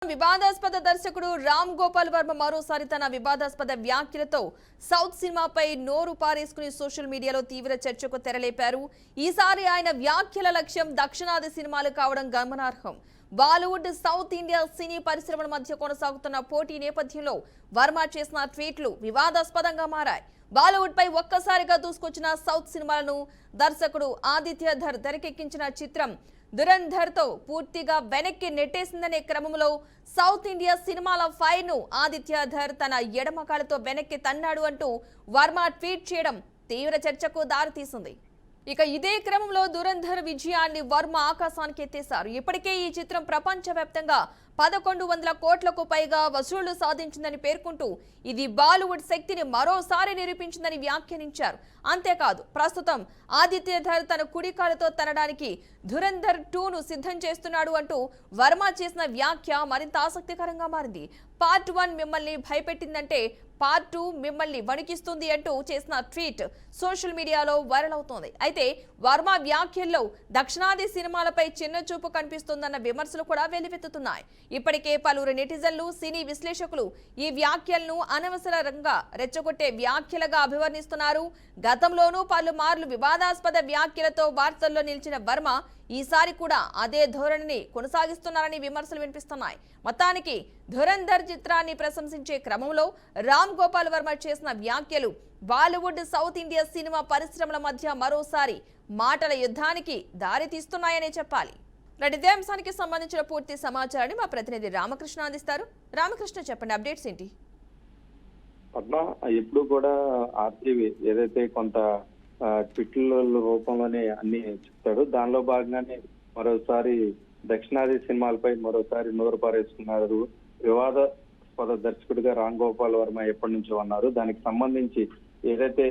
వివాదాస్పద దర్శకుడు రామ్ గోపాల్ వర్మ మరోసారి తన వివాదాస్పద వ్యాఖ్యలతో సౌత్ సినిమాపై నోరు పారేసుకుని సోషల్ మీడియాలో తీవ్ర చర్చకు తెరలేపారు. ఈసారి ఆయన వ్యాఖ్యల లక్ష్యం దక్షిణాది సినిమాలు కావడం గమనార్హం. బాలీవుడ్ సౌత్ ఇండియా సినీ పరిశ్రమల మధ్య కొనసాగుతున్న పోటీ నేపథ్యంలో వర్మ చేసిన ట్వీట్లు వివాదాస్పదంగా మారాయి. బాలీవుడ్ పై ఒక్కసారిగా దూసుకొచ్చిన సౌత్ సినిమాలను దర్శకుడు ఆదిత్య ధర్ తెరకెక్కించిన చిత్రం దురంధర్ తో పూర్తిగా వెనక్కి నెట్టేసిందనే క్రమంలో సౌత్ ఇండియా సినిమాల ఫైర్ ను ఆదిత్య ధర్ తన ఎడమకాలతో వెనక్కి తన్నాడు అంటూ వర్మ ట్వీట్ చేయడం తీవ్ర చర్చకు దారితీసింది. ఇక ఇదే క్రమంలో దురంధర్ విజయాన్ని వర్మ ఆకాశానికి ఎత్తేశారు. ఇప్పటికే ఈ చిత్రం ప్రపంచవ్యాప్తంగా 1100 కోట్లకు పైగా వసూళ్లు సాధించిందని పేర్కొంటూ ఇది బాలీవుడ్ శక్తిని మరోసారి నిరూపించిందని వ్యాఖ్యానించారు. అంతేకాదు ప్రస్తుతం ఆదిత్య ధర్ తన కుడికాలతో తనడానికి దురంధర్ 2ను సిద్ధం చేస్తున్నాడు అంటూ వర్మ చేసిన వ్యాఖ్య మరింత ఆసక్తికరంగా మారింది. పార్ట్ 1 మిమ్మల్ని భయపెట్టిందంటే పార్ట్ 2 మిమ్మల్ని వణికిస్తుంది అంటూ చేసిన ట్వీట్ సోషల్ మీడియాలో వైరల్ అవుతోంది. అయితే వర్మ వ్యాఖ్యల్లో దక్షిణాది సినిమాలపై చిన్న చూపు కనిపిస్తోందన్న విమర్శలు కూడా వెల్లువెత్తుతున్నాయి. ఇప్పటికే పలువురు నెటిజన్లు, సినీ విశ్లేషకులు ఈ వ్యాఖ్యలను అనవసరంగా రెచ్చగొట్టే వ్యాఖ్యలుగా అభివర్ణిస్తున్నారు. గతంలోనూ పలుమార్లు వివాదాస్పద వ్యాఖ్యలతో వార్తల్లో నిలిచిన వర్మ ఈసారి కూడా అదే ధోరణిని కొనసాగిస్తున్నారని విమర్శలు వినిపిస్తున్నాయి. మొత్తానికి ధురంధర్ చిత్రాన్ని ప్రశంసించే క్రమంలో రామ్ గోపాల్ వర్మ చేసిన వ్యాఖ్యలు బాలీవుడ్ సౌత్ ఇండియా సినిమా పరిశ్రమల మధ్య మరోసారి మాటల యుద్ధానికి దారితీస్తున్నాయనే చెప్పాలి. ఇదే అంశానికి సంబంధించిన పూర్తి సమాచారాన్ని మా ప్రతినిధి రామకృష్ణ అందిస్తారు. రామకృష్ణ, చెప్పండి, అప్డేట్స్ ఏంటి? పద్మ ఎప్పుడు కూడా ఆర్జీవి ఏదైతే కొంత ట్విట్ల రూపంలోనే అన్ని చెప్తాడు, దానిలో భాగంగానే మరోసారి దక్షిణాది సినిమాలపై మరోసారి నోరు పారేసుకున్నారు. వివాదాస్పద దర్శకుడిగా రామ్ గోపాల్ వర్మ ఎప్పటి నుంచో ఉన్నారు. దానికి సంబంధించి ఏదైతే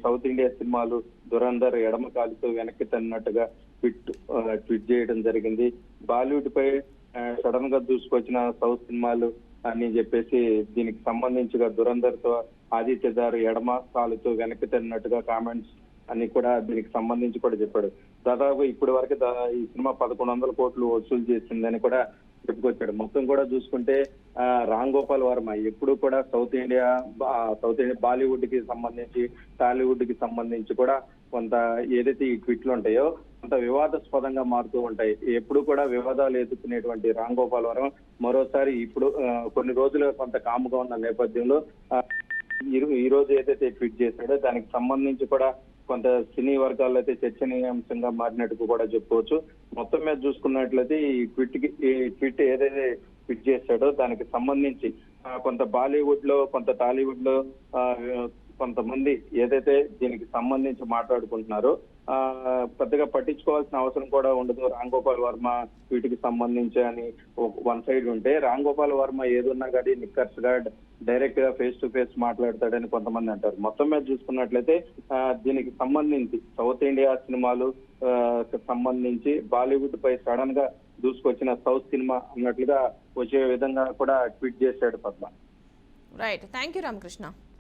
సౌత్ ఇండియా సినిమాలు దురంధర్ ఎడమ కాలుతో వెనక్కి తన్నట్టుగా ట్వీట్ చేయడం జరిగింది. బాలీవుడ్ పై సడన్ గా దూసుకొచ్చిన సౌత్ సినిమాలు అని చెప్పేసి దీనికి సంబంధించిగా దురంధర్ తో ఆదిత్య ధర్ ఎడమ కాలుతో వెనక్కి తన్నట్టుగా కామెంట్స్ అని కూడా దీనికి సంబంధించి కూడా చెప్పాడు. దాదాపు ఇప్పటి వరకు ఈ సినిమా 1100 కోట్లు వసూలు చేసిందని కూడా చెప్పుకొచ్చాడు. మొత్తం కూడా చూసుకుంటే రామ్ గోపాల్ వర్మ ఎప్పుడు కూడా సౌత్ ఇండియా బాలీవుడ్ కి సంబంధించి టాలీవుడ్ కి సంబంధించి కూడా కొంత ఏదైతే ఈ ట్వీట్లు ఉంటాయో కొంత వివాదాస్పదంగా మారుతూ ఉంటాయి. ఎప్పుడు కూడా వివాదాలు ఎదుర్కొనేటువంటి రామ్ గోపాల్ వర్మ మరోసారి ఇప్పుడు కొన్ని రోజులుగా కొంత కాముగా ఉన్న నేపథ్యంలో ఈ రోజు ఏదైతే ట్వీట్ చేశాడో దానికి సంబంధించి కూడా కొంత సినీ వర్గాల్లో అయితే చర్చనీయాంశంగా మారినట్టు కూడా చెప్పుకోవచ్చు. మొత్తం మీద చూసుకున్నట్లయితే ఈ ట్వీట్ ఏదైతే ట్వీట్ చేశాడో దానికి సంబంధించి కొంత బాలీవుడ్ లో కొంత టాలీవుడ్ లో కొంతమంది ఏదైతే దీనికి సంబంధించి మాట్లాడుకుంటున్నారో పెద్దగా పట్టించుకోవాల్సిన అవసరం కూడా ఉండదు రామ్ గోపాల్ వర్మ వీటికి సంబంధించి అని వన్ సైడ్ ఉంటే, రామ్ గోపాల్ వర్మ ఏదున్నా కానీ నిక్కర్స్ గా డైరెక్ట్ గా ఫేస్ టు ఫేస్ మాట్లాడతాడని కొంతమంది అంటారు. మొత్తం మీద చూసుకున్నట్లయితే దీనికి సంబంధించి సౌత్ ఇండియా సినిమాలు సంబంధించి బాలీవుడ్ పై సడన్ గా దూసుకొచ్చిన సౌత్ సినిమా అన్నట్లుగా వచ్చే విధంగా కూడా ట్వీట్ చేశాడు Padma. Right, thank you Ramakrishna.